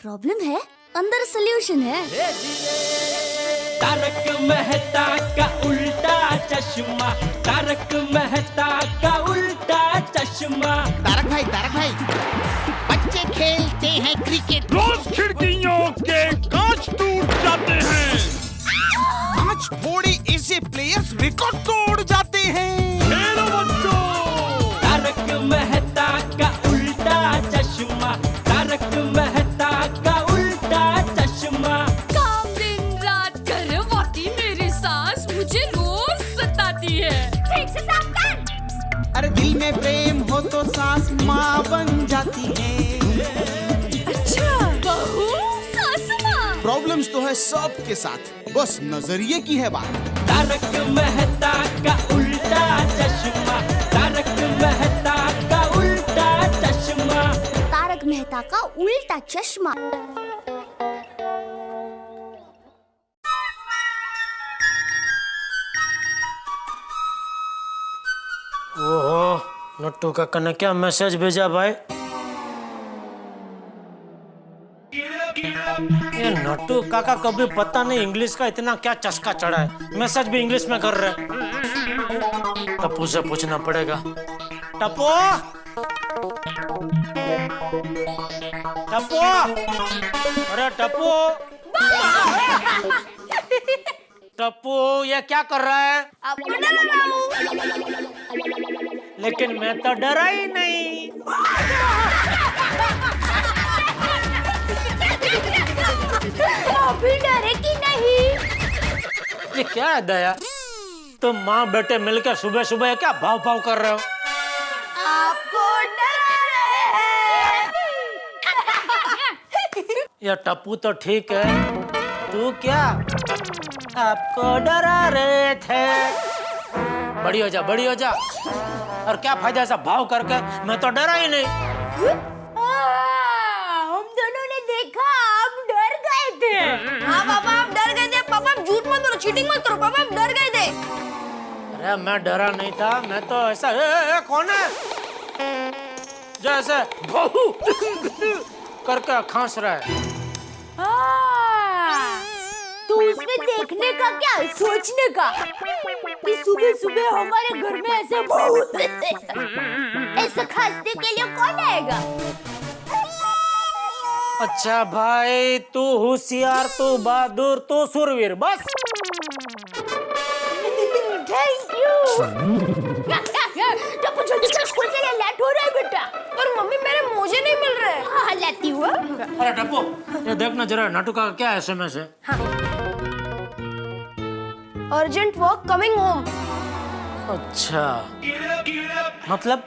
Problem है, अंदर solution है। तारक मेहता का उल्टा चश्मा, तारक मेहता का उल्टा चश्मा। तारक भाई, बच्चे खेलते हैं क्रिकेट, रोज खिड़कियों के कांच टूट जाते हैं। आज थोड़े ऐसे प्लेयर्स रिकॉर्ड तोड़ जाते हैं। खेलो बच्चों। तारक मेहता का उल्टा चश्मा, तारक मेहता का उल्टा चश्मा। काम दिन रात करवाती मेरी सास मुझे रोज सताती है। ठीक से साफ कर। अरे दिल में प्रेम हो तो सास माँ बन जाती है। अच्छा, बहू सास माँ। प्रॉब्लम्स तो है सबके साथ, बस नजरिए की है बात। तारक मेहता का उल्टा चश्मा, तारक मेहता का उल्टा चश्मा। तारक मेहता का उल्टा चश्मा। ओहो, नट्टू काका ने क्या मैसेज भेजा भाई? ये नट्टू काका को भी पता नहीं इंग्लिश का इतना क्या चस्का चढ़ा है, मैसेज भी इंग्लिश में कर रहे हैं। टप्पू से पूछना पड़ेगा। टप्पू, टप्पू, अरे टप्पू, टप्पू ये क्या कर रहा है? आपको डर रहा हूँ। लेकिन मैं तो डरा ही नहीं। अभी डरे कि नहीं? ये क्या है दया? तुम माँ बेटे मिलकर सुबह सुबह क्या भाव भाव कर रहे हो? आपको डरा रहे हैं। ये टप्पू तो ठीक है, तू क्या? आपको डरा रहे थे। बड़ी हो जा, बड़ी हो जा। और क्या फायदा ऐसा भाव करके? मैं तो डरा ही नहीं। हम दोनों ने देखा आप डर गए थे। हाँ पापा आप डर गए थे। पापा आप झूठ मत बोलो, चीटिंग मत करो। पापा आप डर गए थे। अरे मैं डरा नहीं था, मैं तो ऐसा कौन है जो ऐसे बहू करके खांस रहा है? तो उसमें देखने का क्या, सोचने का कि सुबह सुबह हमारे घर में ऐसे ऐसे खांसने के लिए कौन आएगा? अच्छा भाई, तू होशियार, तू बहादुर, तू सुरवीर, बस। Thank you. टप्पू जल्दी से स्कूल के लिए लेट हो रहा है बेटा। पर मम्मी मेरे मोजे नहीं मिल रहे। हाँ लाती हूँ। अरे टप्पू, ये देखना जरा नाटू का क्या एसएमएस है? Urgent work coming home. अच्छा, मतलब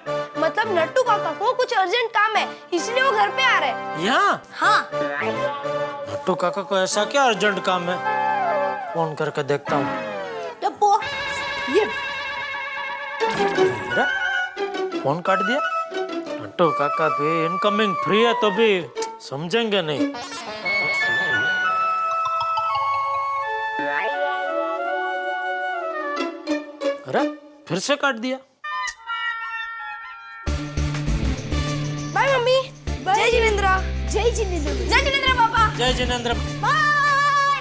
नट्टू काका को कुछ अर्जेंट काम है, इसलिए वो घर पे आ रहे हैं। यहाँ? हाँ। नट्टू काका को ऐसा क्या अर्जेंट काम है? फोन करके देखता हूँ। टप्पू ये अरे फोन काट दिया। नट्टू काका भी इनकमिंग फ्री है तो भी समझेंगे नहीं। अरे फिर से काट दिया। Bye mummy. जय जिनेंद्र। जय जिनेंद्र। जय जिनेंद्र पापा। जय जिनेंद्र। बाय।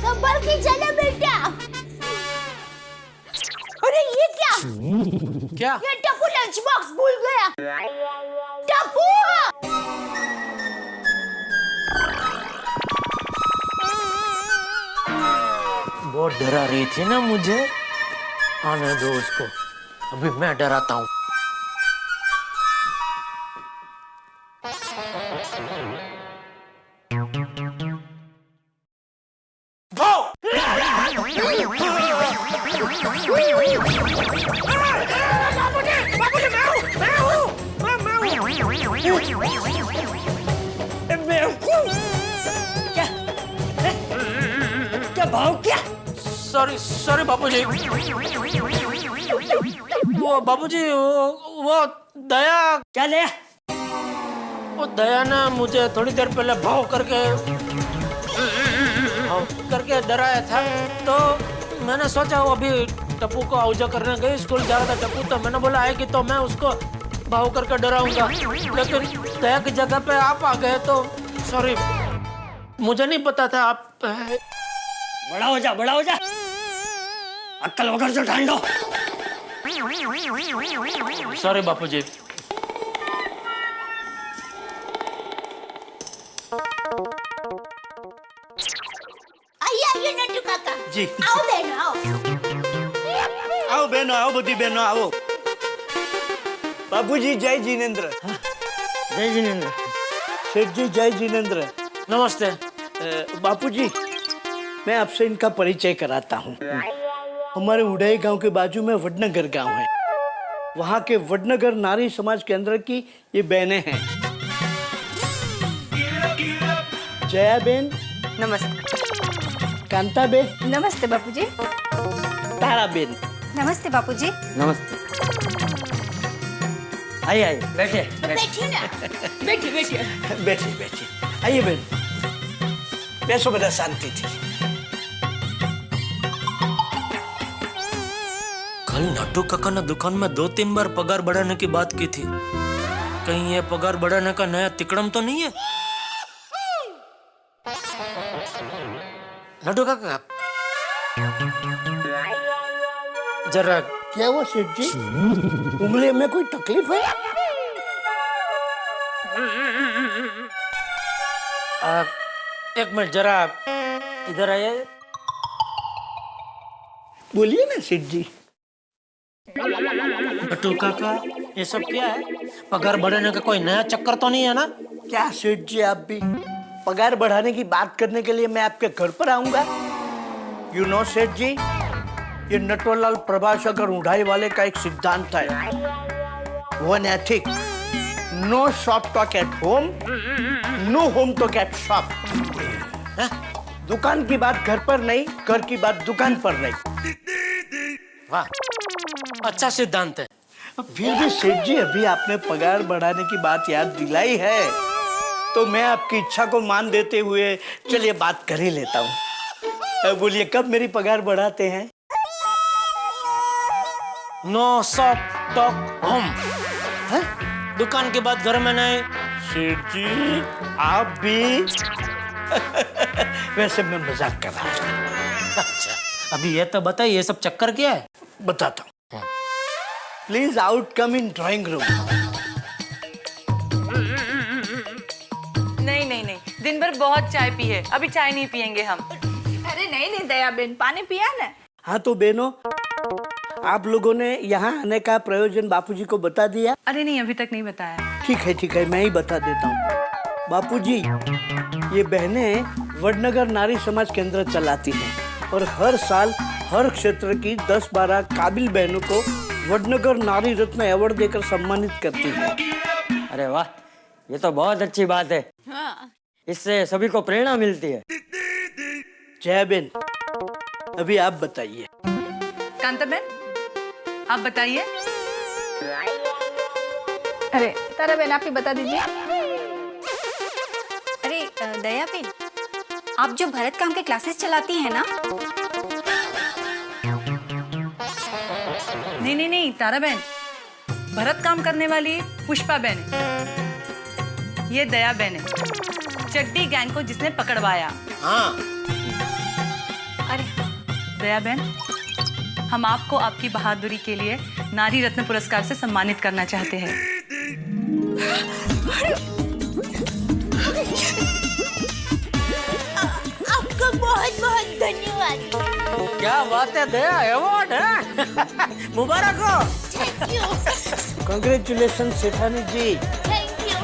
संभल के चले बेटा। अरे ये क्या? क्या? ये टप्पू लंच बॉक्स भूल गया। टप्पू! बहुत डरा रही थी ना मुझे, आने दो उसको, अभी मैं डराता हूँ। क्या भाव क्या? सॉरी सॉरी बाबूजी। वो बाबूजी, वो दया। क्या ले? वो दया ने मुझे थोड़ी देर पहले भाव करके डराया था, तो मैंने सोचा वो अभी टप्पू को आउजा करने गई, स्कूल जा रहा था टप्पू, तो मैंने बोला आएगी तो मैं उसको भाव करके डराऊंगा, लेकिन तय की जगह पे आप आ गए तो सॉरी, मुझे नहीं पता था आप। बड़ा हो जा, बड़ा हो जा, अक्कल वगैरह से ठांडो। सॉरी बापूजी। आइए नट्टू काका जी आओ बहन आओ। आओ बहनों, आओ बधी बहनों, आओ। बाबूजी जय जिनेंद्र। जय जिनेंद्र। सेठ जी जय जिनेंद्र। नमस्ते। बापूजी मैं आपसे इनका परिचय कराता हूँ। हमारे उड़ाई गांव के बाजू में वडनगर गांव है। वहाँ के वडनगर नारी समाज केंद्र की ये बहनें हैं। जया बेन, नमस्ते। कांता बेन, नमस्ते बापूजी। तारा बेन। नमस्ते बापूजी। नमस्ते। आइए आइए, बैठिए। बैठिए ना। बैठिए बैठिए। बैठिए बैठिए, आइए बेन, बैठो बेटा, शांति थी। कल नट्टू काका ने दुकान में 2-3 बार पगार बढ़ाने की बात की थी। कहीं ये पगार बढ़ाने का नया तिकड़म तो नहीं है? नट्टू काका जरा। क्या हुआ सेठ जी, उंगली में कोई तकलीफ है? एक मिनट जरा इधर आइए। बोलिए ना सेठ जी। नट्टू काका ये सब क्या है? पगार बढ़ाने का कोई नया चक्कर तो नहीं है ना? क्या सेठ जी, आप भी पगार बढ़ाने की बात करने के लिए मैं आपके घर पर आऊंगा? यू नो सेठ जी, ये नटवरलाल प्रभाशंकर उड़ाई वाले का एक सिद्धांत है, one ethic, no shop talk at home, no home talk at shop. दुकान की बात घर पर नहीं, घर की बात दुकान पर नहीं। वाह, अच्छा सिद्धांत है। फिर भी सेठ जी, अभी आपने पगार बढ़ाने की बात याद दिलाई है तो मैं आपकी इच्छा को मान देते हुए चलिए बात कर ही लेता हूँ। बोलिए कब मेरी पगार बढ़ाते हैं? No shop talk home. दुकान के बाद घर में नहीं। सेठ जी आप भी वैसे मैं मजाक कर रहा था। अच्छा, अभी ये तो बताइए ये सब चक्कर क्या है? बताता हूँ। Please out come in drawing room. नहीं नहीं नहीं, दिन भर बहुत चाय पी है, अभी चाय नहीं पियेंगे हम। अरे नहीं नहीं दया बेन, पानी पिया ना। हाँ तो बहनों, आप लोगों ने यहाँ आने का प्रयोजन बापूजी को बता दिया? अरे नहीं, अभी तक नहीं बताया। ठीक है, मैं ही बता देता हूँ। बापूजी, ये बहनें वडनगर नारी समाज केंद्र चलाती हैं और हर साल हर क्षेत्र की 10-12 काबिल बहनों को वडनगर नारी रत्न अवार्ड देकर सम्मानित करती हैं। अरे वाह, ये तो बहुत अच्छी बात है। हाँ। इससे सभी को प्रेरणा मिलती है। जया बेन, अभी आप बताइए। कांता बेन, आप बताइए। अरे तारा बेन आप ही बता दीजिए। अरे दया बेन, आप जो भरत काम के क्लासेस चलाती हैं ना? नहीं तारा बहन, भरत काम करने वाली पुष्पा बहन है। ये दया बहन है, चड्डी गैंग को जिसने पकड़वाया। हाँ। अरे दया बहन, हम आपको आपकी बहादुरी के लिए नारी रत्न पुरस्कार से सम्मानित करना चाहते हैं। आपका बहुत बहुत धन्यवाद। क्या बात है दया, अवार्ड है। मुबारक हो। Thank you. कांग्रेचुलेशन सेठानी जी। थैंक यू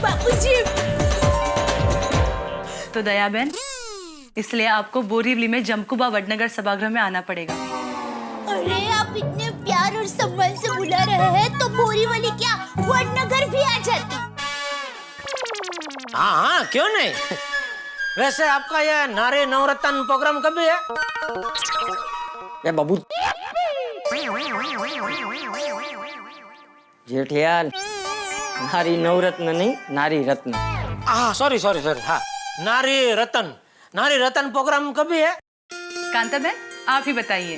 बापूजी। तो दया बहन, इसलिए आपको बोरीवली में जमकुबा वडनगर सभागृह में आना पड़ेगा। अरे आप इतने प्यार और सम्मान से बुला रहे हैं तो बोरीवली क्या वडनगर भी आ जाती। हाँ, क्यों नहीं। वैसे आपका ये नारी नवरत्न प्रोग्राम कभी है? ये बाबू जेठियाल, नारी नवरत्न नहीं, नारी रत्न। हाँ सॉरी। हाँ, नारी रत्न प्रोग्राम कभी है? कांता बहन, आप ही बताइए।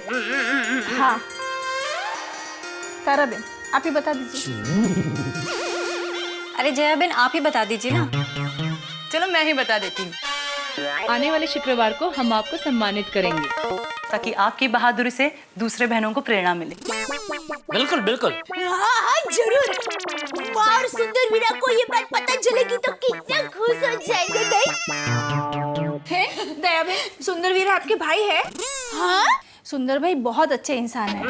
हाँ तारा बेन, आप ही बता दीजिए। अरे जया बहन आप ही बता दीजिए ना। चलो मैं ही बता देती हूँ। आने वाले शुक्रवार को हम आपको सम्मानित करेंगे ताकि आपकी बहादुरी से दूसरे बहनों को प्रेरणा मिले। बिल्कुल बिल्कुल। हाँ जरूर। माँ और सुंदर वीरा को ये बात पता चलेगी तो कितना खुश हो जाएंगे नहीं? है दया बहन, सुंदर वीरा आपके भाई है? हाँ सुंदर भाई बहुत अच्छे इंसान है,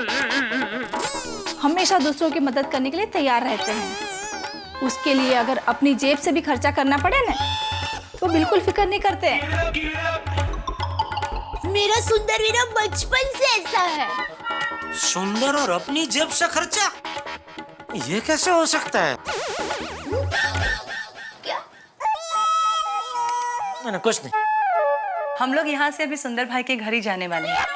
हमेशा दूसरों की मदद करने के लिए तैयार रहते हैं। उसके लिए अगर अपनी जेब से भी खर्चा करना पड़े ना तो बिल्कुल फिक्र नहीं करते हैं। मेरा सुंदर वीरा बचपन से ऐसा है। सुंदर और अपनी जेब से खर्चा, ये कैसे हो सकता है? क्या? मैंने कुछ नहीं। हम लोग यहाँ से अभी सुंदर भाई के घर ही जाने वाले हैं।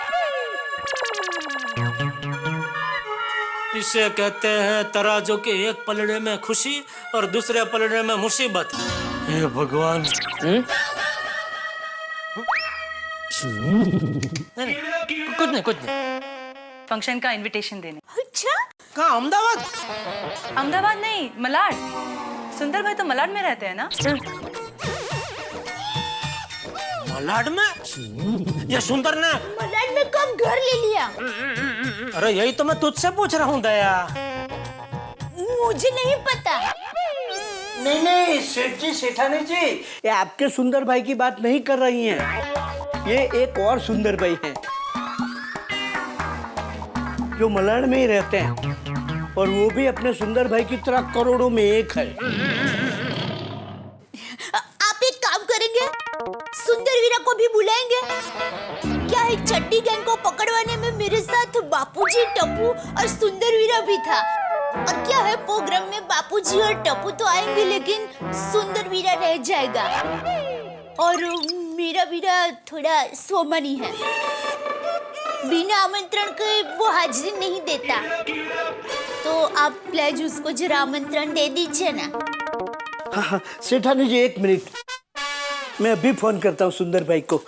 इसे कहते हैं तराजू के एक पलड़े में खुशी और दूसरे पलड़े में मुसीबत। हे भगवान। नहीं, कुछ नहीं। फंक्शन का इनविटेशन देने। अच्छा? कहाँ? अहमदाबाद? अहमदाबाद नहीं, मलाड। सुंदर भाई तो मलाड में रहते हैं ना? मलाड में? ये सुंदर ने मलाड में कब घर ले लिया? अरे यही तो मैं तुझसे पूछ रहा हूँ दया। मुझे नहीं पता। नहीं सेठ जी, सेठानी जी, ये आपके सुंदर भाई की बात नहीं कर रही हैं। ये एक और सुंदर भाई हैं जो मलाड में ही रहते हैं और वो भी अपने सुंदर भाई की तरह करोड़ों में एक है। आप एक काम करेंगे, सुंदर वीरा को भी बुलाएंगे। क्या है, चड्डी गैंग को पकड़वाने में मेरे साथ बापूजी, टप्पू और सुंदर वीरा भी था। और क्या है, प्रोग्राम में बापूजी और टप्पू तो आएंगे लेकिन सुंदर वीरा रह जाएगा। और मेरा वीरा थोड़ा सोमनी है, बिना आमंत्रण के वो हाजिरी नहीं देता। तो आप प्लीज उसको जरा आमंत्रण दे दीजिए ना। हाँ, सेठानी जी 1 मिनट, मैं अभी फोन करता हूँ सुंदर भाई को।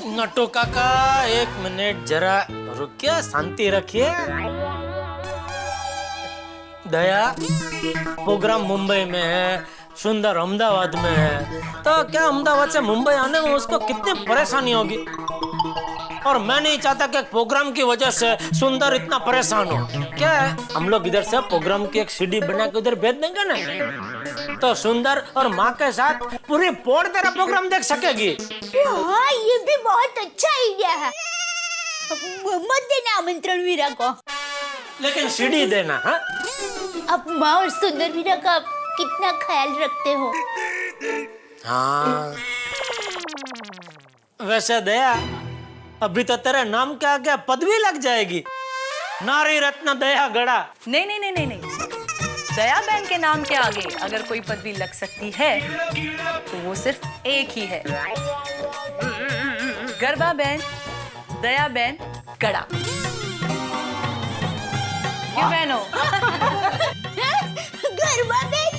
नटो काका 1 मिनट जरा रुकिए, शांति रखिए। दया, प्रोग्राम मुंबई में है, सुंदर अहमदाबाद में है, तो क्या अहमदाबाद से मुंबई आने में उसको कितनी परेशानी होगी। और मैं नहीं चाहता कि प्रोग्राम की वजह से सुंदर इतना परेशान हो। क्या है, हम लोग इधर से प्रोग्राम की एक सीडी बना के उधर भेज देंगे ना, तो सुंदर और माँ के साथ पूरी पौड़ तेरा प्रोग्राम देख सकेगी। हाँ, ये भी बहुत अच्छा आइडिया है। मत देना आमंत्रण वीरा को, लेकिन सीडी देना। हाँ, आप माँ और सुंदर वीरा का कितना ख्याल रखते हो। हाँ, वैसे दया, अभी तो तेरे नाम के आगे पदवी लग जाएगी, नारी रत्न दया गड़ा। नहीं। दया बहन के नाम के आगे अगर कोई पदवी लग सकती है तो वो सिर्फ एक ही है, गरबा बहन, दया बहन गड़ा। क्यों बहनों? गरबा बहन?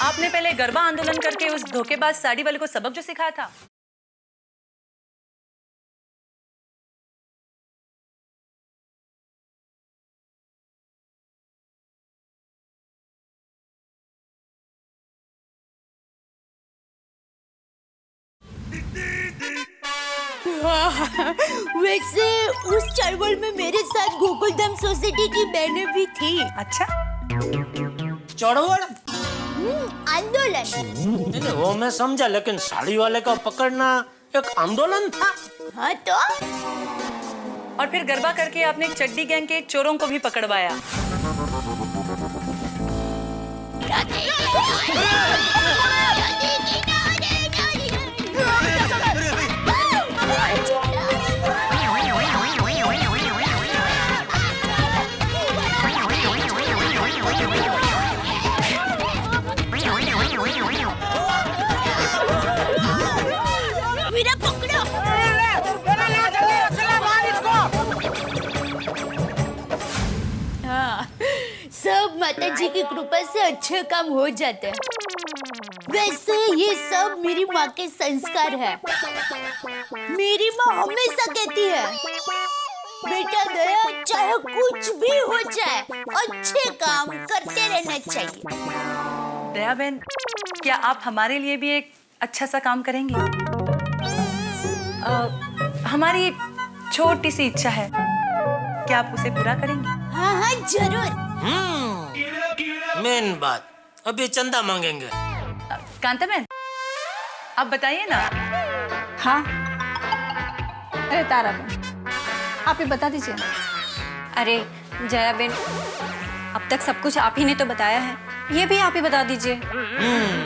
आपने पहले गरबा आंदोलन करके उस धोखेबाज साड़ी वाले को सबक जो सिखाया था। वैसे उस चळवळ में मेरे साथ गोकुलधाम सोसाइटी की बहनें भी थी। अच्छा, चढ़वड़ आंदोलन। नहीं, वो मैं समझा, लेकिन साड़ी वाले को पकड़ना एक आंदोलन था। हाँ तो और फिर गरबा करके आपने चड्डी गैंग के चोरों को भी पकड़वाया। वीरा पकड़ो। हाँ, सब माता जी की कृपा से अच्छे काम हो जाते हैं। वैसे ये सब मेरी माँ के संस्कार है। मेरी माँ हमेशा कहती है बेटा दया, चाहे कुछ भी हो जाए, अच्छे काम करते रहना चाहिए। दया बहन, क्या आप हमारे लिए भी एक अच्छा सा काम करेंगी? हमारी एक छोटी सी इच्छा है, क्या आप उसे पूरा करेंगी? हाँ हाँ जरूर। मेन बात, अभी चंदा मांगेंगे। कांता बहन, आप बताइए ना। हाँ, अरे तारा बहन, आप ही बता दीजिए। अरे जया बहन, अब तक सब कुछ आप ही ने तो बताया है, ये भी आप ही बता दीजिए।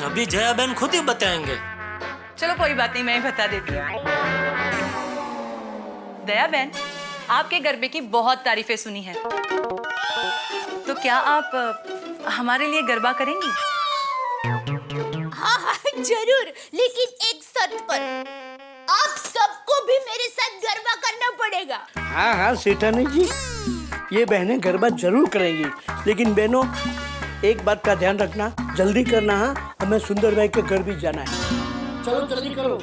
अभी जया बहन खुद ही बताएंगे। चलो कोई बात नहीं, मैं ही बता देती हूँ। दया बहन, आपके गरबे की बहुत तारीफें सुनी है, तो क्या आप हमारे लिए गरबा करेंगी? हाँ हाँ जरूर, लेकिन एक शर्त पर। आप सबको भी मेरे साथ गरबा करना पड़ेगा। हाँ हाँ सेठानी जी, ये बहनें गरबा जरूर करेंगी, लेकिन बहनों एक बात का ध्यान रखना, जल्दी करना। हाँ, हमें सुंदर भाई के घर भी जाना है। चलो जल्दी करो।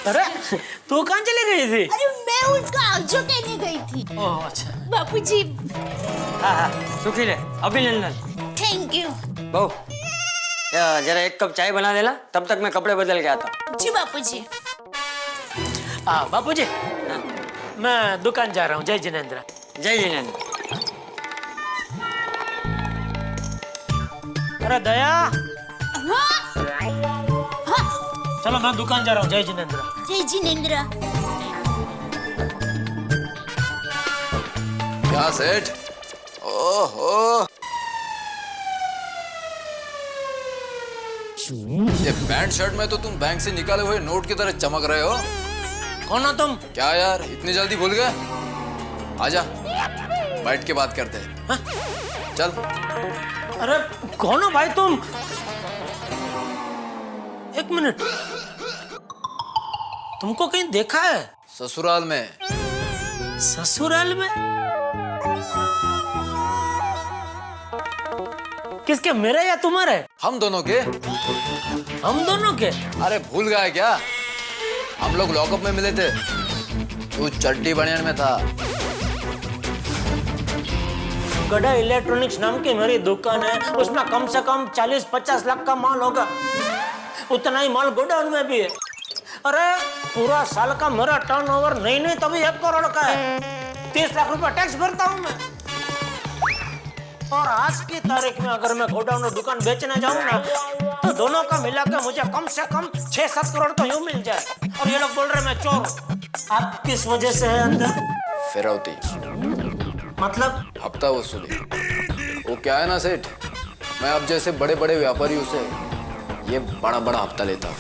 अरे तू कहाँ चली गई थी? अरे मैं उनका आजो कहने गई थी। ओह अच्छा। बापूजी। हाँ हाँ, सुखी ले, अभिनंदन। Thank you. बहू, जरा एक कप चाय बना देना, तब तक मैं कपड़े बदल के आता। जी बापूजी। बापूजी, मैं दुकान जा रहा हूँ। जय जिनेंद्र। जय जिनेंद्र। अरे दया, हाँ हाँ चलो मैं दुकान जा रहा हूँ। जय जिनेंद्र। जय जिनेंद्र। क्या सेठ? ओहो, ये पैंट शर्ट में तो तुम बैंक से निकाले हुए नोट की तरह चमक रहे हो। कौन हो तुम? क्या यार, इतनी जल्दी भूल गए? आजा, बैठ के बात करते हैं। हाँ? चल। अरे कौन हो भाई तुम? एक मिनट, तुमको कहीं देखा है? ससुराल में। ससुराल में? किसके, मेरे या तुम्हारे? हम दोनों के। हम दोनों के? अरे भूल गए क्या? हम लोग लॉकअप में मिले थे, तू चड्डी बनियान में था। गड़ा इलेक्ट्रॉनिक्स नाम की मेरी दुकान है, उसमें कम से कम 40-50 लाख का माल होगा। उतना ही माल गोडाउन में भी है। अरे पूरा साल का मेरा टर्नओवर नहीं तो भी 1 करोड़ का है। 30 लाख रुपए टैक्स भरता हूँ मैं। और आज की तारीख में अगर मैं गोडाउन और दुकान बेचने जाऊँ ना, तो दोनों का मिला के मुझे कम से कम 6-7 करोड़ तो यूं मिल जाए। और ये लोग बोल रहे मैं चोर हूं। आप किस वजह से है अंदर? फिरौती मतलब? हफ्ता वसूली। वो क्या है ना सेठ, मैं अब जैसे बड़े बड़े व्यापारियों से ये बड़ा बड़ा हफ्ता लेता हूँ।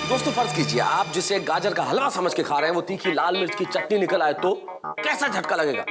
दोस्तों फर्ज कीजिए आप जिसे गाजर का हलवा समझ के खा रहे हैं वो तीखी लाल मिर्च की चटनी निकल आए तो कैसा झटका लगेगा।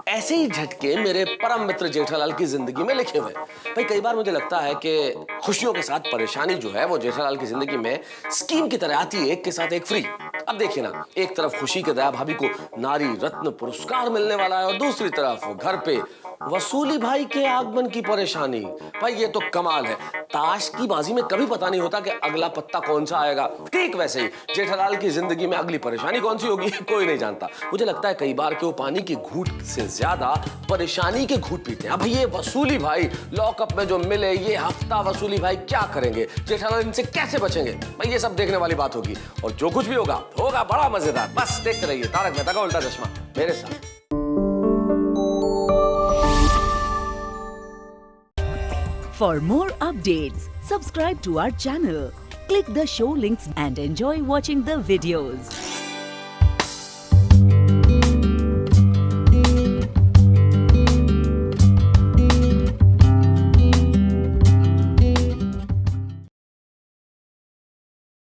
ऐसे ही झटके मेरे परम मित्र जेठालाल की जिंदगी में लिखे हुए। भाई कई बार मुझे लगता है कि खुशियों के साथ परेशानी जो है वो जेठालाल की जिंदगी में स्कीम की तरह आती है, एक के साथ एक फ्री। अब देखिए ना, एक तरफ खुशी के दया भाभी को नारी रत्न पुरस्कार मिलने वाला है और दूसरी तरफ घर पे वसूली भाई के आगमन की परेशानी। भाई ये तो कमाल है। ताश की बाजी में कभी पता नहीं होता कि अगला पत्ता कौन सा आएगा। ठीक वैसे ही जेठालाल की जिंदगी में अगली परेशानी कौन सी होगी कोई नहीं जानता। मुझे लगता है कई बार कि वो पानी के घूंट से ज्यादा परेशानी के घूंट पीते हैं। अब ये वसूली भाई लॉकअप में जो मिले, ये हफ्ता वसूली भाई क्या करेंगे, जेठालाल इनसे कैसे बचेंगे, भाई ये सब देखने वाली बात होगी। और जो कुछ भी होगा होगा बड़ा मजेदार। बस देखते रहिए तारक मेहता का उल्टा चश्मा मेरे साथ। For more updates, subscribe to our channel, click the show links and enjoy watching the videos.